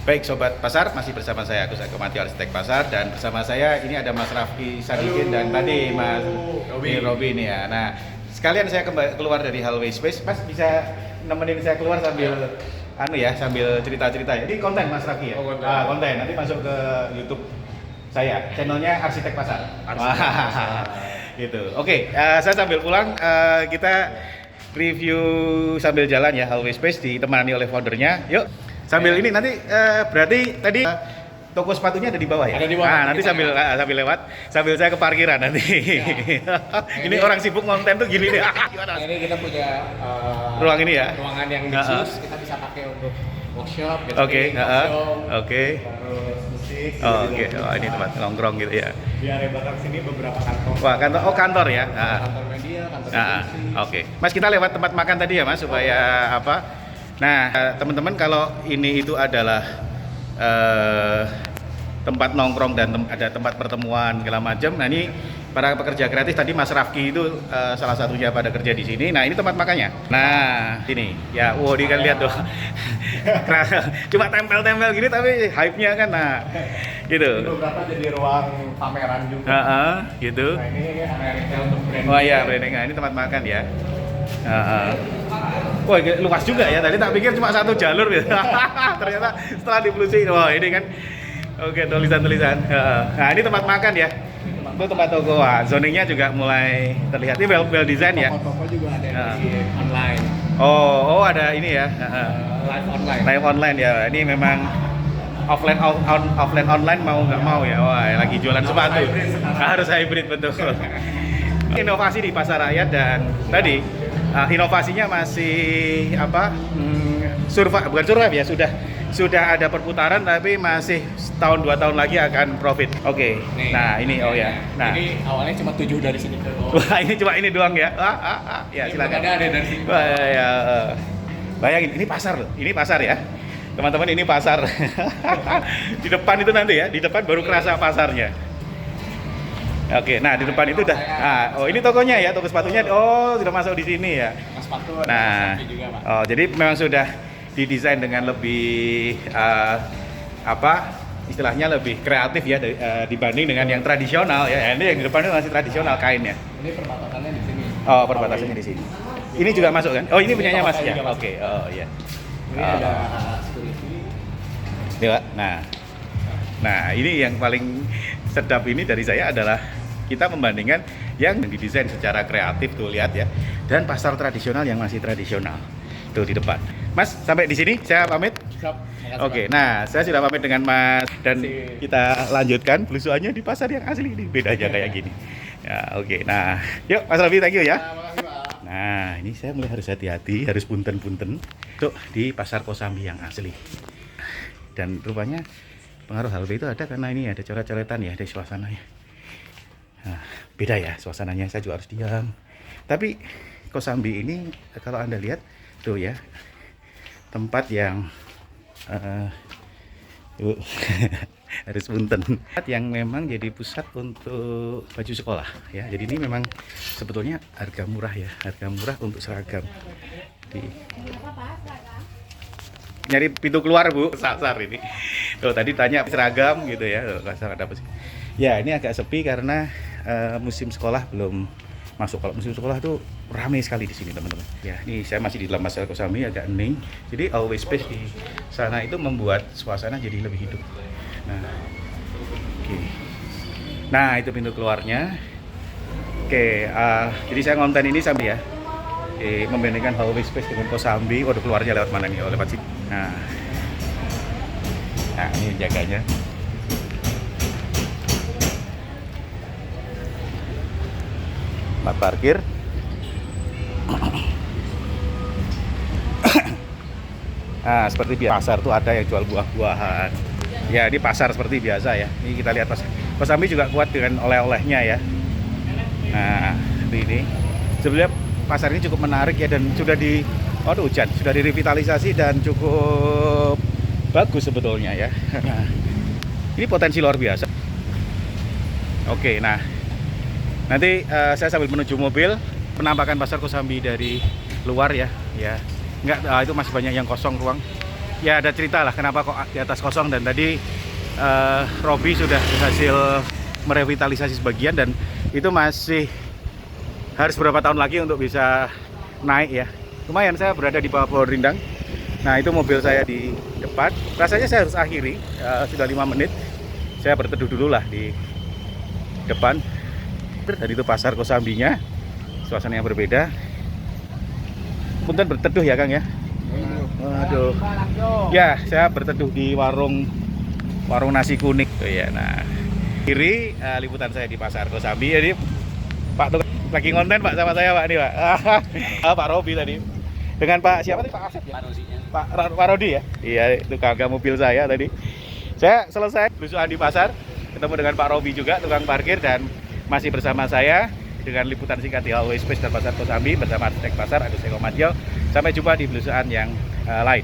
Baik Sobat Pasar, masih bersama saya Agus Akomati Arsitek Pasar, dan bersama saya ini ada Mas Rafki Sadikin dan tadi Mas Robi ini ya. Nah, sekalian saya keluar dari Hallway Space, Mas bisa nemenin saya keluar sambil sambil cerita-cerita ya. Ini konten Mas Rafki ya? Oh, konten. Konten, nanti masuk ke YouTube saya, channelnya Arsitek Pasar. Gitu. Oke, saya sambil pulang, kita review sambil jalan ya Hallway Space, ditemani oleh foundernya. Yuk. Sambil ini nanti berarti tadi toko sepatunya ada di bawah ya? Ada di bawah. Nah, nanti sambil lewat, sambil saya ke parkiran nanti. Ya. Ini orang sibuk konten tuh gini nih. Ini kita punya ruang ini ya? Ruangan yang khusus, kita bisa pakai untuk workshop, Oke, oke. Terus musik. Oke, ini tempat nongkrong gitu ya. Di area belakang sini beberapa kantor. Wah, kantor ya? Kantor media, kantor televisi. Oke. Mas, kita lewat tempat makan tadi ya Mas, supaya apa? Nah, teman-teman, kalau ini itu adalah tempat nongkrong dan ada tempat pertemuan segala macam. Nah, ini para pekerja kreatif tadi Mas Rafki itu salah satunya pada kerja di sini. Nah, ini tempat makannya. Nah, ini ya, wow, dia kan lihat tuh. Cuma tempel-tempel gini tapi hype-nya kan, nah, gitu. Ini beberapa jadi ruang pameran juga. Gitu. Nah, ini area retail untuk branding. Oh iya, branding. Nah, ini tempat makan ya. Wah, luas juga ya. Tadi tak pikir cuma satu jalur gitu. Ternyata setelah ditelusuri, wah ini kan. Oke, tulisan-tulisan. Nah, ini tempat makan ya. Itu tempat toko. Wah, zoningnya juga mulai terlihat. Ini well design ya. Toko-toko juga ada di online. Oh, ada ini ya. Live online. Live online ya. Ini memang offline online mau nggak mau ya. Wah, lagi jualan sepatu. Harus hybrid betul. Inovasi di pasar rakyat, dan tadi inovasinya masih bukan survive ya, sudah ada perputaran tapi masih setahun 2 tahun lagi akan profit. Oke. Nah, ini Nah, ini awalnya cuma 7 dari sini ke bawah. Wah, ini cuma ini doang ya. Ya, silakan. Ada dari sini. Wah, ya. Bayangin, ini pasar loh. Ini pasar ya. Teman-teman, ini pasar. Di depan itu nanti ya, di depan baru kerasa pasarnya. Oke, nah di depan itu udah. Ini tokonya ya, toko sepatunya. Oh, sudah masuk di sini ya. Sepatu Nah, juga, Pak. jadi memang sudah didesain dengan lebih istilahnya lebih kreatif ya dibanding dengan yang tradisional ya. Ini yang di depan itu masih tradisional kainnya. Ini perbatasannya di sini. Oh, perbatasannya di sini. Ini juga masuk kan? Oh, ini punyanya Mas ya. Oke. Oh, iya. Ini ada security. Ya, nah, ini yang paling sedap ini dari saya adalah kita membandingkan yang didesain secara kreatif tuh, lihat ya, dan pasar tradisional yang masih tradisional tuh di depan. Mas, sampai di sini saya pamit. Oke, nah saya sudah pamit dengan Mas, dan kita lanjutkan belusuannya di pasar yang asli ini, bedanya kayak gini. Ya, oke. Nah, yuk Mas Robi, thank you ya. Nah, ini saya mulai harus hati-hati, harus punten-punten tuh di pasar Kosambi yang asli. Dan rupanya pengaruh Hallway itu ada karena ini ada coret-coretan ya dari suasananya. Nah, beda ya suasananya, saya juga harus diam. Tapi Kosambi ini kalau Anda lihat tuh ya, tempat yang harus punten, yang memang jadi pusat untuk baju sekolah ya. Jadi ini memang sebetulnya harga murah ya, harga murah untuk seragam. Nyari pintu keluar Bu, sasar ini. Tuh tadi tanya seragam gitu ya, kasar ada apa sih? Ya, ini agak sepi karena musim sekolah belum masuk. Kalau musim sekolah tuh ramai sekali di sini teman-teman. Ya, ini saya masih di dalam pasar Kosambi, agak hening. Jadi Hallway Space di sana itu membuat suasana jadi lebih hidup. Nah, oke. Nah, itu pintu keluarnya. Oke, jadi saya ngonten ini sambil ya. Membandingkan Hallway Space dengan Kosambi. Waduh, keluarnya lewat mana nih? Oh, lewat sini. Nah, ini jaganya. Tempat parkir. Nah, seperti biasa pasar tuh ada yang jual buah-buahan. Ya, ini pasar seperti biasa ya. Ini kita lihat Kosambi juga kuat dengan oleh-olehnya ya. Nah, ini sebenarnya pasar ini cukup menarik ya, dan sudah sudah direvitalisasi dan cukup bagus sebetulnya ya. Nah, ini potensi luar biasa. Oke, nah nanti saya sambil menuju mobil, penampakan pasar Kosambi dari luar ya. Enggak, itu masih banyak yang kosong ruang. ya ada cerita lah kenapa kok di atas kosong, dan tadi Robi sudah berhasil merevitalisasi sebagian dan itu masih harus berapa tahun lagi untuk bisa naik ya. Lumayan, saya berada di bawah pohon rindang. Nah itu mobil saya di depan. Rasanya saya harus akhiri, sudah 5 menit. Saya berteduh dulu lah di depan. Dan itu pasar Kosambinya, suasananya berbeda. Punten berteduh ya Kang ya. Waduh. Ya, saya berteduh di warung nasi kuning tuh ya. Nah, kiri liputan saya di pasar Kosambi. Jadi Pak tukang lagi konten Pak sama saya Pak ini Pak. Pak Robi tadi. Dengan Pak siapa tadi? Pak Asep ya? Pak Rodi ya? Iya, itu kakak mobil saya tadi. Saya selesai belusukan di pasar, ketemu dengan Pak Robi juga, tukang parkir, dan masih bersama saya dengan liputan singkat di Hallway Space dan Pasar Kosambi bersama arsitek pasar Agus Eko Madjo. Sampai jumpa di belusukan yang lain.